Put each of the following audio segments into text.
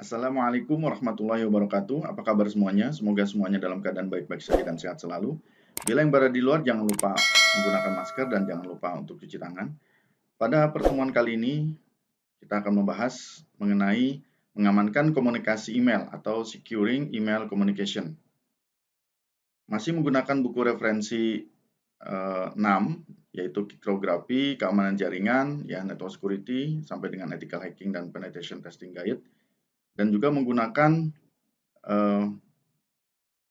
Assalamualaikum warahmatullahi wabarakatuh. Apa kabar semuanya? Semoga semuanya dalam keadaan baik-baik saja dan sehat selalu. Bila yang berada di luar, jangan lupa menggunakan masker dan jangan lupa untuk cuci tangan. Pada pertemuan kali ini, kita akan membahas mengenai mengamankan komunikasi email atau securing email communication. Masih menggunakan buku referensi 6, yaitu kriptografi, keamanan jaringan, ya network security, sampai dengan ethical hacking dan penetration testing guide. Dan juga menggunakan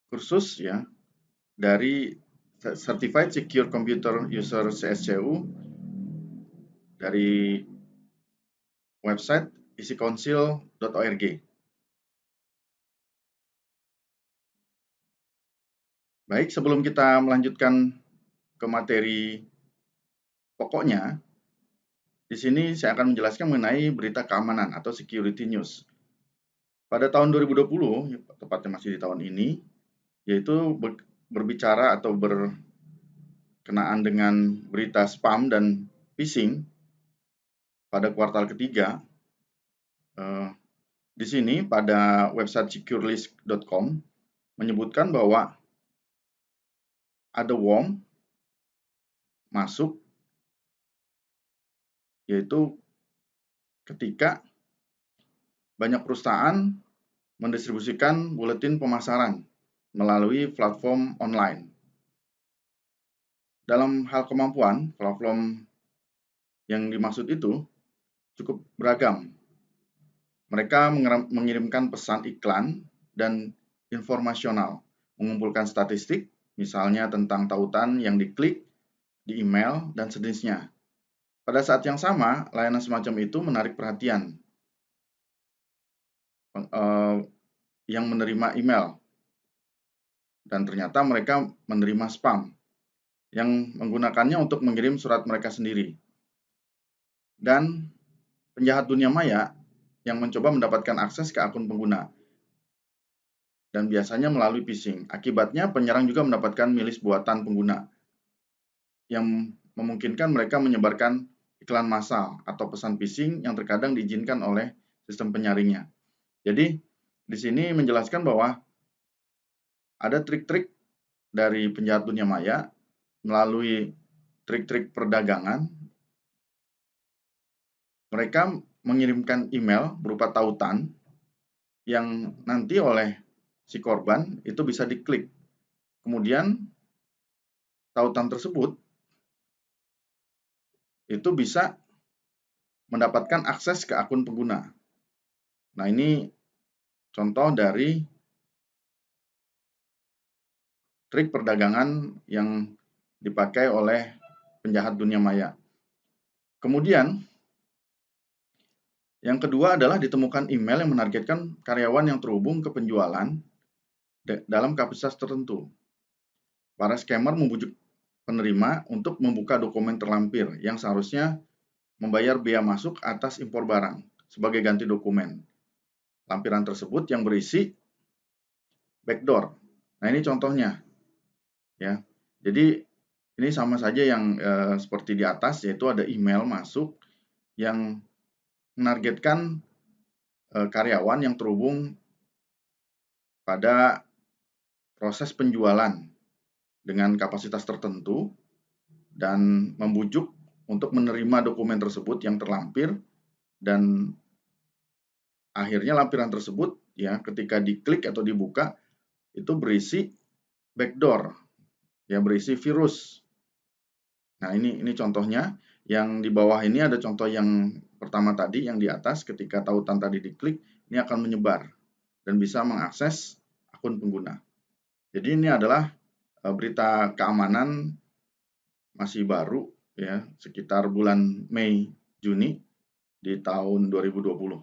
kursus ya dari Certified Secure Computer User CSCU dari website isikonsil.org. Baik, sebelum kita melanjutkan ke materi pokoknya, di sini saya akan menjelaskan mengenai berita keamanan atau security news. Pada tahun 2020, tepatnya masih di tahun ini, yaitu berbicara atau berkenaan dengan berita spam dan phishing pada kuartal ketiga. Di sini pada website securelist.com menyebutkan bahwa ada worm masuk, yaitu ketika banyak perusahaan mendistribusikan buletin pemasaran melalui platform online. Dalam hal kemampuan, platform yang dimaksud itu cukup beragam. Mereka mengirimkan pesan iklan dan informasional, mengumpulkan statistik, misalnya tentang tautan yang diklik di email dan sejenisnya. Pada saat yang sama, layanan semacam itu menarik perhatian yang menerima email, dan ternyata mereka menerima spam yang menggunakannya untuk mengirim surat mereka sendiri. Dan penjahat dunia maya yang mencoba mendapatkan akses ke akun pengguna, dan biasanya melalui phishing. Akibatnya, penyerang juga mendapatkan milis buatan pengguna yang memungkinkan mereka menyebarkan iklan massal atau pesan phishing yang terkadang diizinkan oleh sistem penyaringnya. Jadi, di sini menjelaskan bahwa ada trik-trik dari penjahat dunia maya melalui trik-trik perdagangan. Mereka mengirimkan email berupa tautan yang nanti oleh si korban itu bisa diklik. Kemudian tautan tersebut itu bisa mendapatkan akses ke akun pengguna. Nah, ini contoh dari trik perdagangan yang dipakai oleh penjahat dunia maya. Kemudian, yang kedua adalah ditemukan email yang menargetkan karyawan yang terhubung ke penjualan dalam kapasitas tertentu. Para scammer membujuk penerima untuk membuka dokumen terlampir yang seharusnya membayar bea masuk atas impor barang sebagai ganti dokumen. Lampiran tersebut yang berisi backdoor. Nah, ini contohnya, ya. Jadi ini sama saja yang seperti di atas, yaitu ada email masuk yang menargetkan karyawan yang terhubung pada proses penjualan dengan kapasitas tertentu dan membujuk untuk menerima dokumen tersebut yang terlampir, dan akhirnya lampiran tersebut ya ketika diklik atau dibuka itu berisi backdoor, ya berisi virus. Nah, ini contohnya. Yang di bawah ini ada contoh yang pertama tadi, yang di atas ketika tautan tadi diklik, ini akan menyebar dan bisa mengakses akun pengguna. Jadi ini adalah berita keamanan masih baru ya, sekitar bulan Mei Juni di tahun 2020.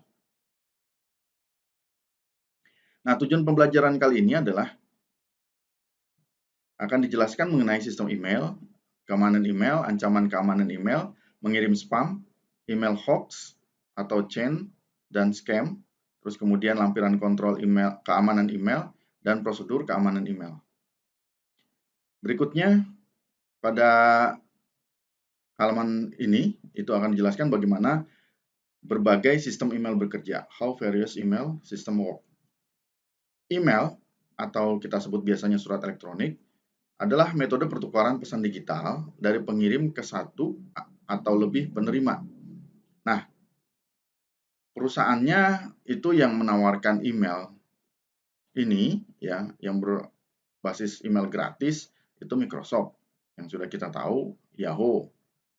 Nah, tujuan pembelajaran kali ini adalah akan dijelaskan mengenai sistem email, keamanan email, ancaman keamanan email, mengirim spam, email hoax atau chain dan scam, terus kemudian lampiran kontrol email, keamanan email, dan prosedur keamanan email. Berikutnya, pada halaman ini itu akan dijelaskan bagaimana berbagai sistem email bekerja. How various email system work. Email, atau kita sebut biasanya surat elektronik, adalah metode pertukaran pesan digital dari pengirim ke satu atau lebih penerima. Nah, perusahaannya itu yang menawarkan email ini, ya, yang berbasis email gratis, itu Microsoft, yang sudah kita tahu, Yahoo,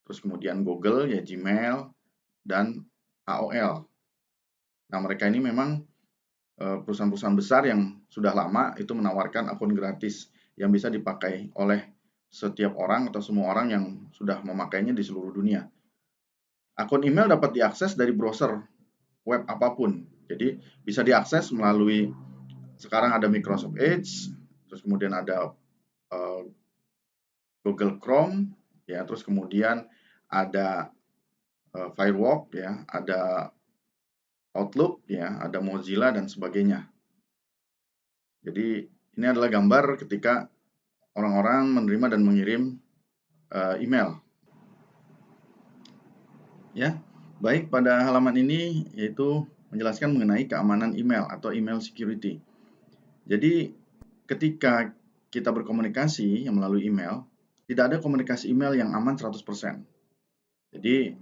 terus kemudian Google, ya Gmail, dan AOL. Nah, mereka ini memang perusahaan-perusahaan besar yang sudah lama itu menawarkan akun gratis yang bisa dipakai oleh setiap orang atau semua orang yang sudah memakainya di seluruh dunia. Akun email dapat diakses dari browser web apapun. Jadi bisa diakses melalui, sekarang ada Microsoft Edge, terus kemudian ada Google Chrome, ya, terus kemudian ada Firewalk, ya, ada Outlook, ya, ada Mozilla dan sebagainya. Jadi ini adalah gambar ketika orang-orang menerima dan mengirim email. Ya, baik, pada halaman ini yaitu menjelaskan mengenai keamanan email atau email security. Jadi ketika kita berkomunikasi yang melalui email, tidak ada komunikasi email yang aman 100%. Jadi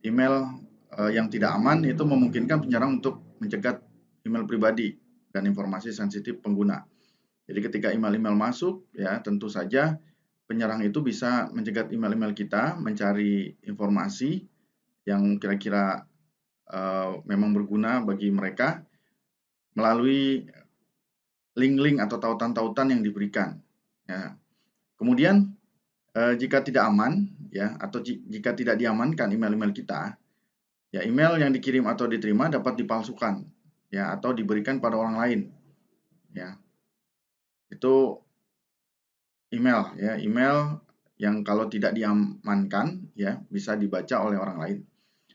email yang tidak aman itu memungkinkan penyerang untuk mencegat email pribadi dan informasi sensitif pengguna. Jadi ketika email-email masuk, ya tentu saja penyerang itu bisa mencegat email-email kita, mencari informasi yang kira-kira memang berguna bagi mereka melalui link-link atau tautan-tautan yang diberikan. Ya. Kemudian jika tidak aman, ya, atau jika tidak diamankan email-email kita, ya email yang dikirim atau diterima dapat dipalsukan, ya, atau diberikan pada orang lain. Ya. Itu email, ya, email yang kalau tidak diamankan, ya, bisa dibaca oleh orang lain.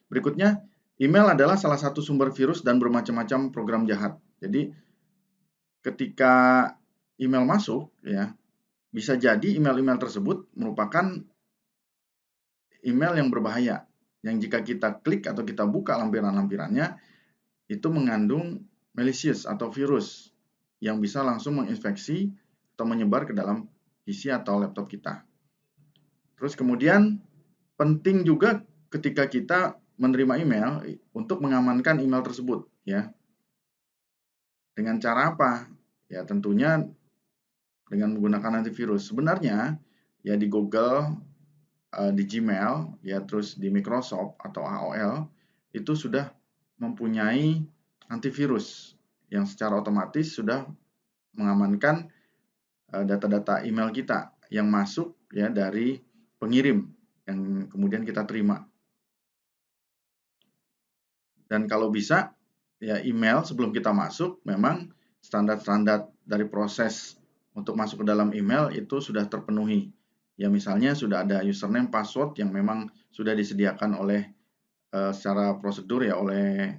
Berikutnya, email adalah salah satu sumber virus dan bermacam-macam program jahat. Jadi ketika email masuk, ya, bisa jadi email-email tersebut merupakan email yang berbahaya, yang jika kita klik atau kita buka lampiran-lampirannya, itu mengandung malicious atau virus yang bisa langsung menginfeksi atau menyebar ke dalam PC atau laptop kita. Terus kemudian penting juga ketika kita menerima email untuk mengamankan email tersebut, ya. Dengan cara apa? Ya tentunya dengan menggunakan antivirus. Sebenarnya ya di Google, di Gmail, ya terus di Microsoft atau AOL itu sudah mempunyai antivirus yang secara otomatis sudah mengamankan data-data email kita yang masuk, ya, dari pengirim yang kemudian kita terima. Dan kalau bisa, ya email sebelum kita masuk memang standar-standar dari proses untuk masuk ke dalam email itu sudah terpenuhi. Ya misalnya sudah ada username, password yang memang sudah disediakan oleh secara prosedur, ya, oleh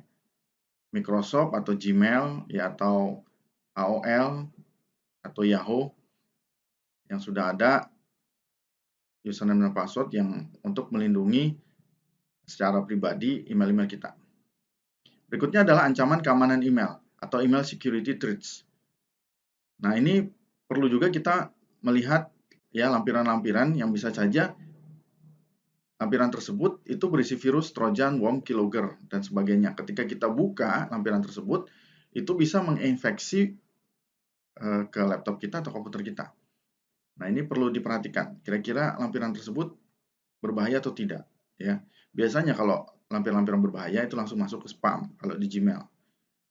Microsoft atau Gmail, ya, atau AOL atau Yahoo yang sudah ada username dan password yang untuk melindungi secara pribadi email-email kita. Berikutnya adalah ancaman keamanan email atau email security threats. Nah, ini perlu juga kita melihat, ya, lampiran-lampiran yang bisa saja lampiran tersebut itu berisi virus, trojan, worm, keylogger, dan sebagainya. Ketika kita buka lampiran tersebut, itu bisa menginfeksi ke laptop kita atau komputer kita. Nah, ini perlu diperhatikan. Kira-kira lampiran tersebut berbahaya atau tidak, ya. Biasanya kalau lampiran-lampiran berbahaya itu langsung masuk ke spam kalau di Gmail.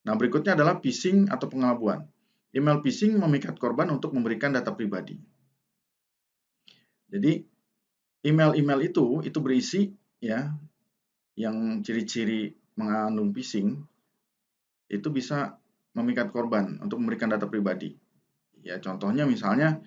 Nah, berikutnya adalah phishing atau pengelabuan. Email phishing memikat korban untuk memberikan data pribadi. Jadi, email-email itu berisi, ya, yang ciri-ciri mengandung phishing itu bisa memikat korban untuk memberikan data pribadi. Ya, contohnya misalnya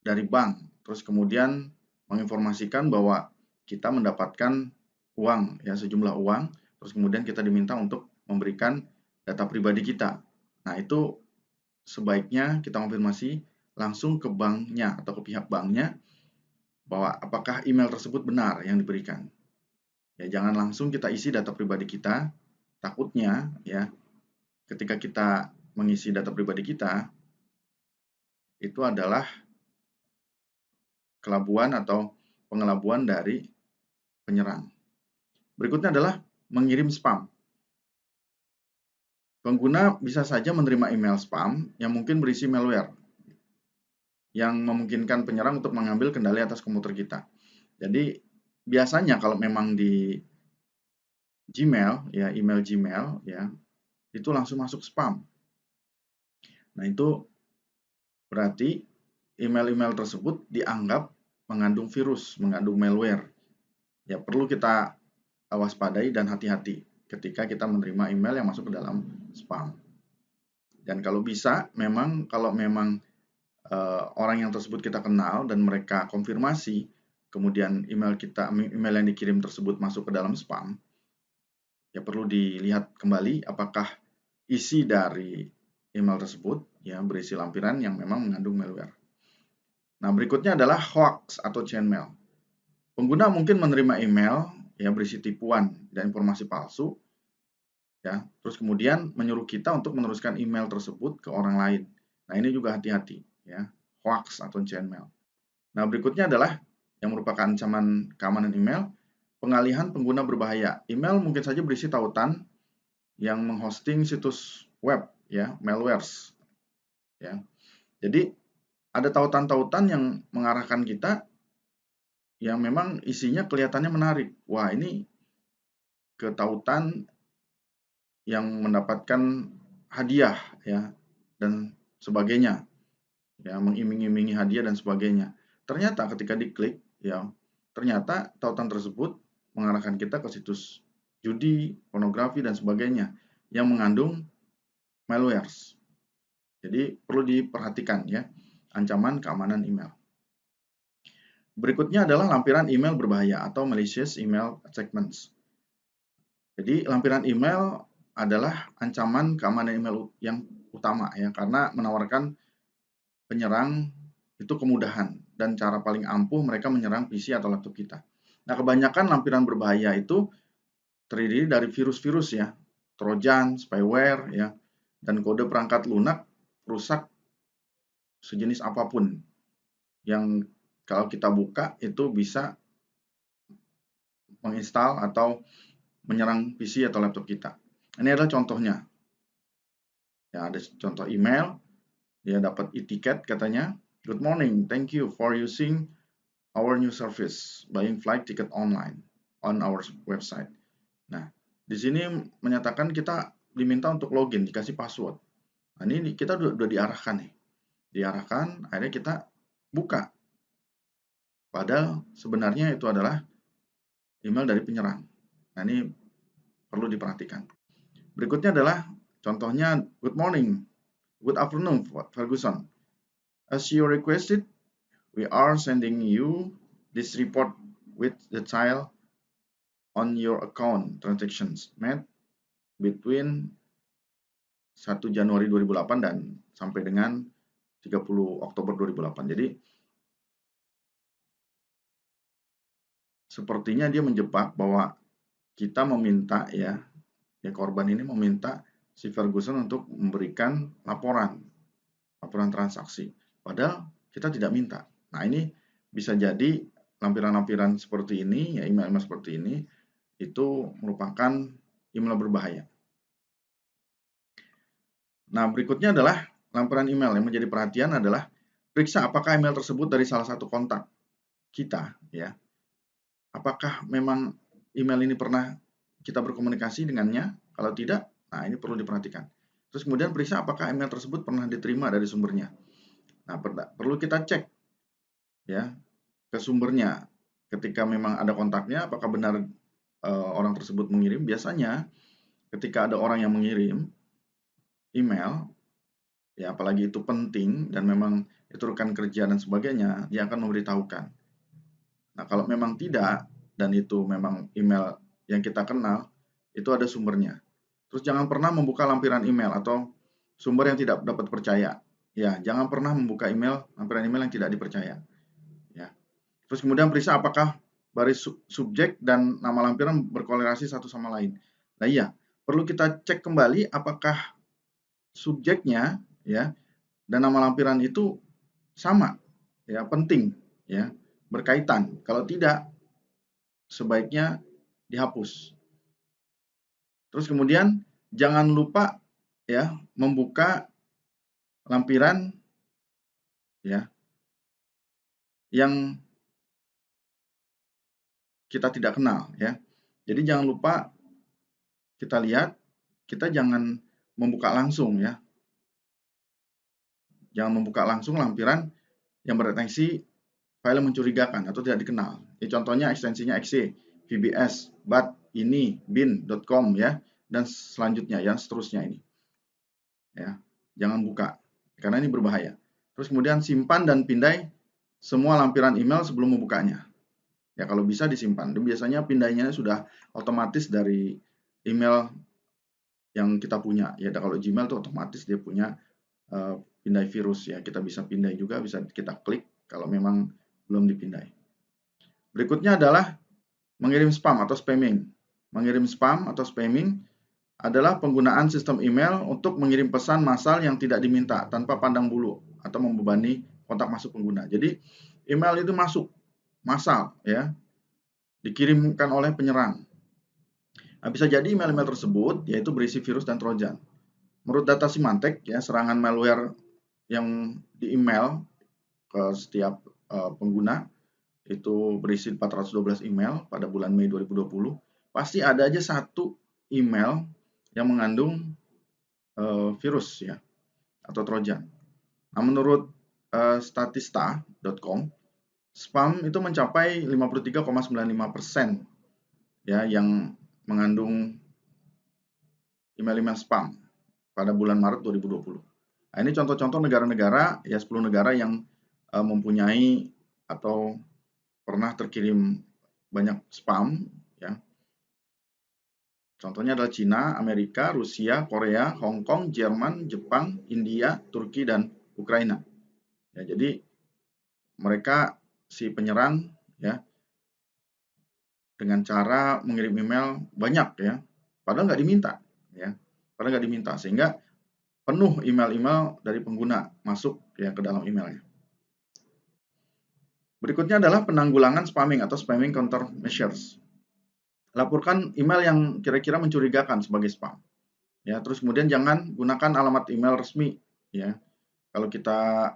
dari bank, terus kemudian menginformasikan bahwa kita mendapatkan uang, ya, sejumlah uang, terus kemudian kita diminta untuk memberikan data pribadi kita. Nah, itu sebaiknya kita konfirmasi langsung ke banknya atau ke pihak banknya bahwa apakah email tersebut benar yang diberikan. Ya, jangan langsung kita isi data pribadi kita. Takutnya ya, ketika kita mengisi data pribadi kita, itu adalah kelabuan atau pengelabuan dari penyerang. Berikutnya adalah mengirim spam. Pengguna bisa saja menerima email spam yang mungkin berisi malware yang memungkinkan penyerang untuk mengambil kendali atas komputer kita. Jadi biasanya kalau memang di Gmail, ya email Gmail, ya itu langsung masuk spam. Nah itu berarti email-email tersebut dianggap mengandung virus, mengandung malware. Ya perlu kita waspadai dan hati-hati ketika kita menerima email yang masuk ke dalam spam. Dan kalau bisa, kalau memang orang yang tersebut kita kenal dan mereka konfirmasi, kemudian email yang dikirim tersebut masuk ke dalam spam, ya perlu dilihat kembali apakah isi dari email tersebut ya berisi lampiran yang memang mengandung malware. Nah, berikutnya adalah hoax atau chainmail. Pengguna mungkin menerima email ya berisi tipuan dan informasi palsu ya, terus kemudian menyuruh kita untuk meneruskan email tersebut ke orang lain. Nah, ini juga hati-hati ya, hoax atau chainmail. Nah, berikutnya adalah yang merupakan ancaman keamanan email, pengalihan pengguna berbahaya. Email mungkin saja berisi tautan yang menghosting situs web ya, malwares ya. Jadi ada tautan-tautan yang mengarahkan kita yang memang isinya kelihatannya menarik. Wah, ini ke tautan yang mendapatkan hadiah ya dan sebagainya. Ya, mengiming-imingi hadiah dan sebagainya. Ternyata ketika diklik ya, ternyata tautan tersebut mengarahkan kita ke situs judi, pornografi dan sebagainya yang mengandung malwares. Jadi perlu diperhatikan ya, ancaman keamanan email. Berikutnya adalah lampiran email berbahaya atau malicious email segments. Jadi lampiran email adalah ancaman keamanan email yang utama ya, karena menawarkan penyerang itu kemudahan dan cara paling ampuh mereka menyerang PC atau laptop kita. Nah, kebanyakan lampiran berbahaya itu terdiri dari virus-virus ya, trojan, spyware ya, dan kode perangkat lunak rusak sejenis apapun yang kalau kita buka itu bisa menginstal atau menyerang PC atau laptop kita. Ini adalah contohnya. Ya, ada contoh email, dia dapat e-ticket katanya, "Good morning, thank you for using our new service, buying flight ticket online on our website." Nah, di sini menyatakan kita diminta untuk login, dikasih password. Nah, ini kita udah diarahkan nih. Diarahkan, akhirnya kita buka. Padahal sebenarnya itu adalah email dari penyerang. Nah, ini perlu diperhatikan. Berikutnya adalah contohnya, "Good morning, good afternoon, Ferguson. As you requested, we are sending you this report with the detail on your account transactions made between 1 Januari 2008 dan sampai dengan 30 Oktober 2008. Jadi sepertinya dia menjebak bahwa kita meminta ya korban ini meminta si Ferguson untuk memberikan laporan transaksi. Padahal kita tidak minta. Nah, ini bisa jadi lampiran-lampiran seperti ini, ya email-email seperti ini, itu merupakan email berbahaya. Nah, berikutnya adalah lampiran email. Yang menjadi perhatian adalah periksa apakah email tersebut dari salah satu kontak kita, ya. Apakah memang email ini pernah kita berkomunikasi dengannya? Kalau tidak, nah ini perlu diperhatikan. Terus kemudian periksa apakah email tersebut pernah diterima dari sumbernya. Nah, perlu kita cek ya ke sumbernya. Ketika memang ada kontaknya, apakah benar orang tersebut mengirim? Biasanya ketika ada orang yang mengirim email, ya apalagi itu penting dan memang itu rekan kerja dan sebagainya, dia akan memberitahukan. Nah, kalau memang tidak dan itu memang email yang kita kenal, itu ada sumbernya. Terus jangan pernah membuka lampiran email atau sumber yang tidak dapat percaya. Ya, jangan pernah membuka lampiran email yang tidak dipercaya. Ya. Terus kemudian periksa apakah baris subjek dan nama lampiran berkorelasi satu sama lain. Nah iya, perlu kita cek kembali apakah subjeknya ya dan nama lampiran itu sama, ya penting, ya berkaitan. Kalau tidak, sebaiknya dihapus. Terus kemudian jangan lupa ya membuka lampiran ya yang kita tidak kenal ya. Jadi jangan lupa kita lihat, kita jangan membuka langsung ya. Jangan membuka langsung lampiran yang berdeteksi file mencurigakan atau tidak dikenal. Ya, contohnya ekstensinya exe, vbs, bat, ini, bin.com ya, dan selanjutnya yang seterusnya ini. Ya, jangan buka karena ini berbahaya. Terus kemudian simpan dan pindai semua lampiran email sebelum membukanya. Ya kalau bisa disimpan. Dan biasanya pindainya sudah otomatis dari email yang kita punya. Ya kalau Gmail itu otomatis dia punya pindai virus ya. Kita bisa pindai juga, bisa kita klik kalau memang belum dipindai. Berikutnya adalah mengirim spam atau spamming. Mengirim spam atau spamming adalah penggunaan sistem email untuk mengirim pesan massal yang tidak diminta tanpa pandang bulu atau membebani kontak masuk pengguna. Jadi email itu masuk massal ya, dikirimkan oleh penyerang. Nah, bisa jadi email-email tersebut yaitu berisi virus dan trojan. Menurut data Symantec ya, serangan malware yang di email ke setiap pengguna itu berisi 412 email pada bulan Mei 2020, pasti ada aja satu email yang mengandung virus ya atau trojan. Nah, menurut statista.com, spam itu mencapai 53,95% ya yang mengandung email-email spam pada bulan Maret 2020. Nah, ini contoh-contoh negara-negara ya 10 negara yang mempunyai atau pernah terkirim banyak spam ya. Contohnya adalah Cina, Amerika, Rusia, Korea, Hong Kong, Jerman, Jepang, India, Turki, dan Ukraina. Ya, jadi mereka si penyerang ya dengan cara mengirim email banyak ya, padahal nggak diminta ya, padahal nggak diminta sehingga penuh email-email dari pengguna masuk ya ke dalam emailnya. Berikutnya adalah penanggulangan spamming atau spamming countermeasures. Laporkan email yang kira-kira mencurigakan sebagai spam. Ya, terus kemudian jangan gunakan alamat email resmi ya. Kalau kita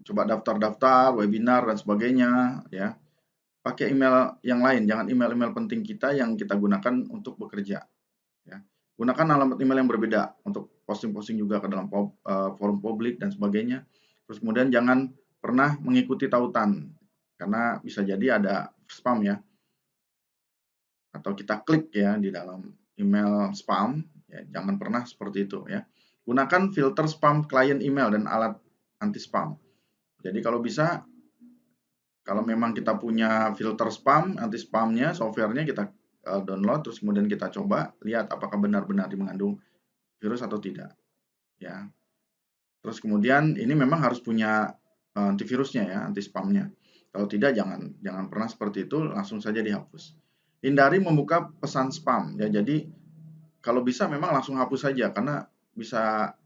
coba daftar-daftar, webinar dan sebagainya ya, pakai email yang lain, jangan email-email penting kita yang kita gunakan untuk bekerja ya. Gunakan alamat email yang berbeda untuk posting-posting juga ke dalam forum publik dan sebagainya. Terus kemudian jangan pernah mengikuti tautan karena bisa jadi ada spam ya. Atau kita klik ya di dalam email spam, ya jangan pernah seperti itu ya. Gunakan filter spam client email dan alat anti spam. Jadi kalau bisa, kalau memang kita punya filter spam, anti spamnya, softwarenya kita download, terus kemudian kita coba lihat apakah benar-benar mengandung virus atau tidak. Ya. Terus kemudian ini memang harus punya antivirusnya ya, anti spamnya. Kalau tidak jangan pernah seperti itu, langsung saja dihapus. Hindari membuka pesan spam ya. Jadi kalau bisa memang langsung hapus saja karena bisa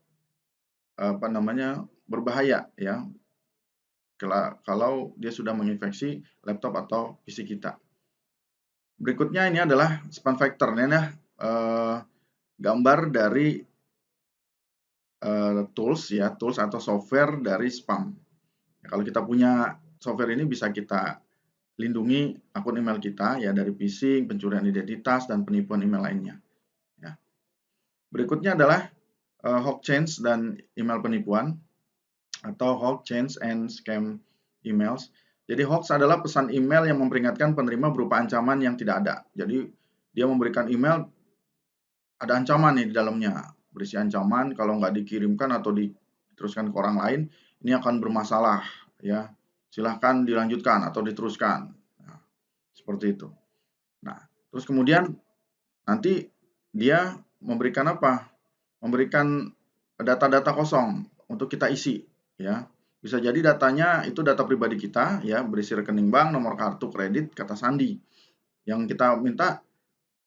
berbahaya ya kalau dia sudah menginfeksi laptop atau PC kita. Berikutnya ini adalah spam vector. Ini adalah gambar dari tools atau software dari spam. Ya, kalau kita punya software ini bisa kita lindungi akun email kita ya dari phishing, pencurian identitas dan penipuan email lainnya. Ya. Berikutnya adalah hoax change dan email penipuan atau hoax change and scam emails. Jadi hoax adalah pesan email yang memperingatkan penerima berupa ancaman yang tidak ada. Jadi dia memberikan email ada ancaman nih di dalamnya, berisi ancaman kalau nggak dikirimkan atau diteruskan ke orang lain ini akan bermasalah ya. Silahkan dilanjutkan atau diteruskan. Nah, seperti itu. Nah, terus kemudian nanti dia memberikan apa? Memberikan data-data kosong untuk kita isi ya. Bisa jadi datanya itu data pribadi kita, ya, berisi rekening bank, nomor kartu kredit, kata sandi. Yang kita minta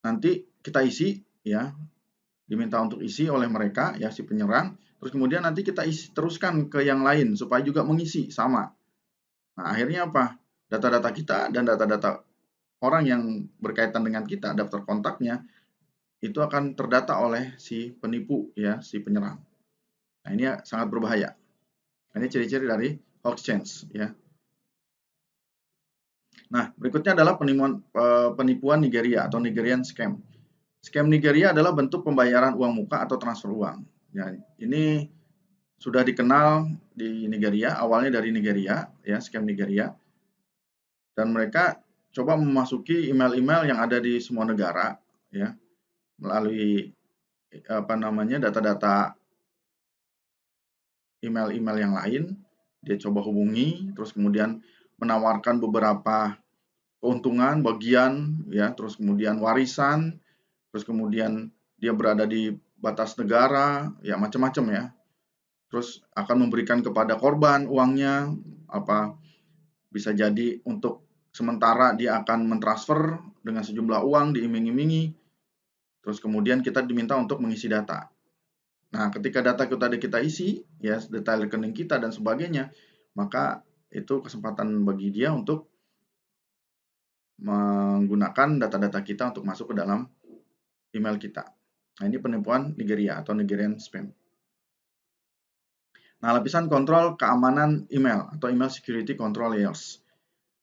nanti kita isi, ya, diminta untuk isi oleh mereka, ya, si penyerang. Terus kemudian nanti kita teruskan ke yang lain supaya juga mengisi sama. Nah, akhirnya apa? Data-data kita dan data-data orang yang berkaitan dengan kita, daftar kontaknya, itu akan terdata oleh si penipu, ya, si penyerang. Nah, ini sangat berbahaya. Ini ciri-ciri dari hoax change, ya. Nah, berikutnya adalah penipuan Nigeria atau Nigerian scam. Scam Nigeria adalah bentuk pembayaran uang muka atau transfer uang. Ya, ini sudah dikenal di Nigeria, awalnya dari Nigeria, ya, scam Nigeria. Dan mereka coba memasuki email-email yang ada di semua negara, ya, melalui data-data email-email yang lain. Dia coba hubungi, terus kemudian menawarkan beberapa keuntungan, bagian, ya, terus kemudian warisan, terus kemudian dia berada di batas negara, ya, macam-macam, ya. Terus akan memberikan kepada korban uangnya, bisa jadi untuk sementara dia akan mentransfer dengan sejumlah uang, diiming-imingi, terus kemudian kita diminta untuk mengisi data. Nah, ketika data kita isi, ya, detail rekening kita dan sebagainya, maka itu kesempatan bagi dia untuk menggunakan data-data kita untuk masuk ke dalam email kita. Nah, ini penipuan Nigeria atau Nigerian spam. Nah, lapisan kontrol keamanan email atau email security control layers.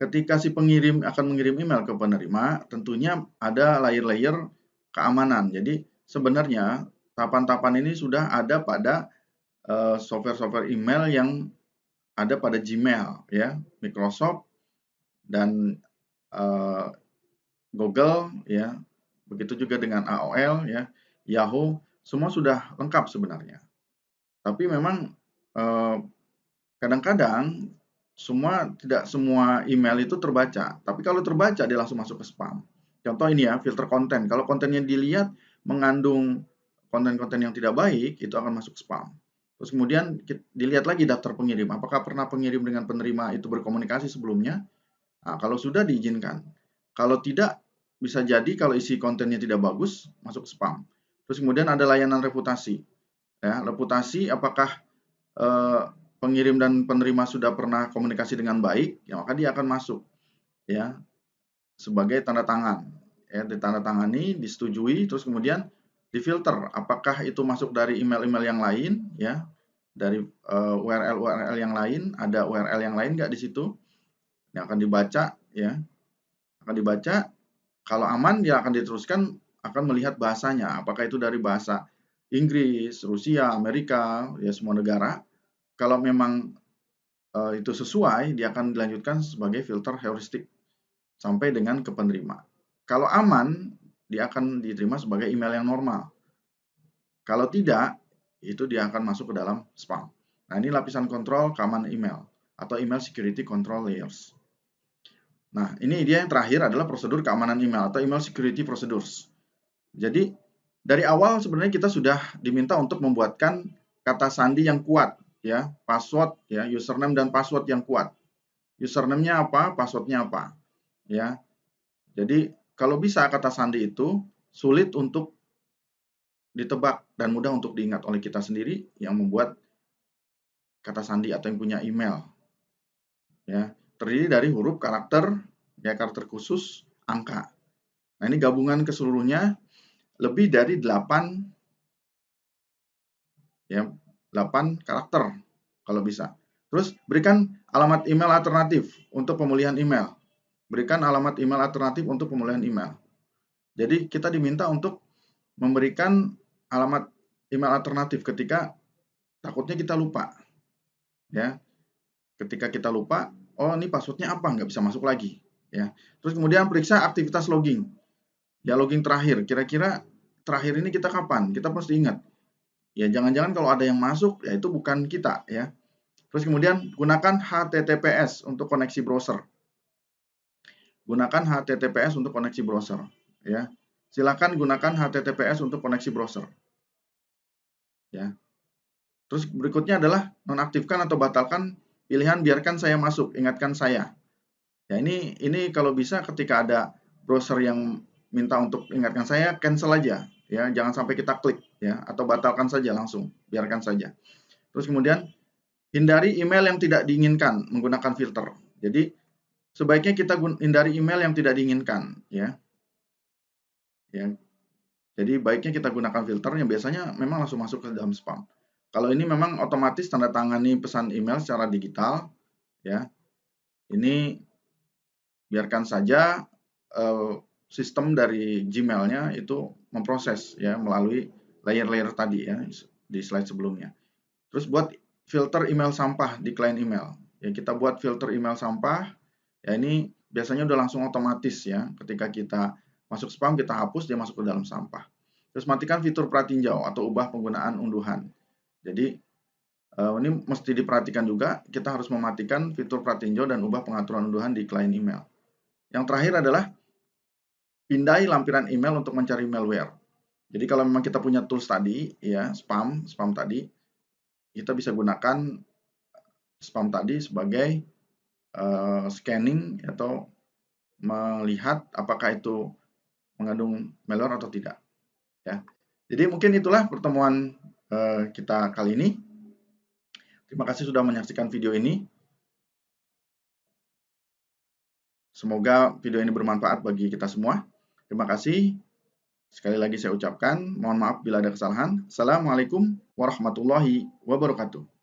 Ketika si pengirim akan mengirim email ke penerima, tentunya ada layer-layer keamanan. Jadi, sebenarnya tahapan-tahapan ini sudah ada pada software-software email yang ada pada Gmail, ya, Microsoft dan Google, ya, begitu juga dengan AOL, ya, Yahoo, semua sudah lengkap sebenarnya. Tapi memang kadang-kadang tidak semua email itu terbaca. Tapi kalau terbaca dia langsung masuk ke spam. Contoh ini, ya, filter konten. Kalau kontennya dilihat mengandung konten-konten yang tidak baik, itu akan masuk spam. Terus kemudian dilihat lagi daftar pengirim. Apakah pernah pengirim dengan penerima itu berkomunikasi sebelumnya? Nah, kalau sudah diizinkan. Kalau tidak, bisa jadi kalau isi kontennya tidak bagus, masuk spam. Terus kemudian ada layanan reputasi. Ya, reputasi apakah pengirim dan penerima sudah pernah komunikasi dengan baik, ya maka dia akan masuk, ya, sebagai tanda tangan. Ya, ditandatangani, disetujui, terus kemudian difilter apakah itu masuk dari email-email yang lain, ya, dari URL-URL yang lain, ada URL yang lain nggak di situ, yang akan dibaca, ya, akan dibaca. Kalau aman, dia akan diteruskan, akan melihat bahasanya, apakah itu dari bahasa Inggris, Rusia, Amerika, ya, semua negara. Kalau memang itu sesuai, dia akan dilanjutkan sebagai filter heuristik sampai dengan ke penerima. Kalau aman, dia akan diterima sebagai email yang normal. Kalau tidak, itu dia akan masuk ke dalam spam. Nah, ini lapisan kontrol keamanan email atau email security control layers. Nah, ini dia yang terakhir adalah prosedur keamanan email atau email security procedures. Jadi, dari awal sebenarnya kita sudah diminta untuk membuatkan kata sandi yang kuat, ya, password, ya, username dan password yang kuat. Username-nya apa, password-nya apa, ya. Jadi kalau bisa kata sandi itu sulit untuk ditebak dan mudah untuk diingat oleh kita sendiri yang membuat kata sandi atau yang punya email, ya. Terdiri dari huruf, karakter, ya, karakter khusus, angka. Nah, ini gabungan keseluruhnya lebih dari 8, ya, 8 karakter kalau bisa. Terus berikan alamat email alternatif untuk pemulihan email. Berikan alamat email alternatif untuk pemulihan email. Jadi kita diminta untuk memberikan alamat email alternatif ketika takutnya kita lupa, ya. Ketika kita lupa, oh ini passwordnya apa, nggak bisa masuk lagi, ya. Terus kemudian periksa aktivitas logging, ya, logging terakhir. Kira-kira terakhir ini kita kapan? Kita mesti ingat. Ya, jangan-jangan kalau ada yang masuk, ya itu bukan kita, ya. Terus kemudian gunakan HTTPS untuk koneksi browser. Gunakan HTTPS untuk koneksi browser, ya. Silakan gunakan HTTPS untuk koneksi browser, ya. Terus berikutnya adalah nonaktifkan atau batalkan pilihan biarkan saya masuk, ingatkan saya. Ya, ini kalau bisa ketika ada browser yang minta untuk ingatkan saya, cancel aja ya, jangan sampai kita klik ya, atau batalkan saja langsung, biarkan saja. Terus kemudian hindari email yang tidak diinginkan menggunakan filter. Jadi sebaiknya kita hindari email yang tidak diinginkan ya. Ya. Jadi baiknya kita gunakan filter yang biasanya memang langsung masuk ke dalam spam. Kalau ini memang otomatis tanda tangani pesan email secara digital ya. Ini biarkan saja sistem dari Gmail-nya itu memproses ya melalui layer-layer tadi ya di slide sebelumnya. Terus buat filter email sampah di klien email. Ya kita buat filter email sampah. Ya ini biasanya udah langsung otomatis ya. Ketika kita masuk spam kita hapus dia masuk ke dalam sampah. Terus matikan fitur pratinjau atau ubah penggunaan unduhan. Jadi ini mesti diperhatikan juga, kita harus mematikan fitur pratinjau dan ubah pengaturan unduhan di klien email. Yang terakhir adalah pindai lampiran email untuk mencari malware. Jadi kalau memang kita punya tools tadi, ya spam tadi, kita bisa gunakan spam tadi sebagai scanning atau melihat apakah itu mengandung malware atau tidak. Ya. Jadi mungkin itulah pertemuan kita kali ini. Terima kasih sudah menyaksikan video ini. Semoga video ini bermanfaat bagi kita semua. Terima kasih. Sekali lagi saya ucapkan, mohon maaf bila ada kesalahan. Assalamualaikum warahmatullahi wabarakatuh.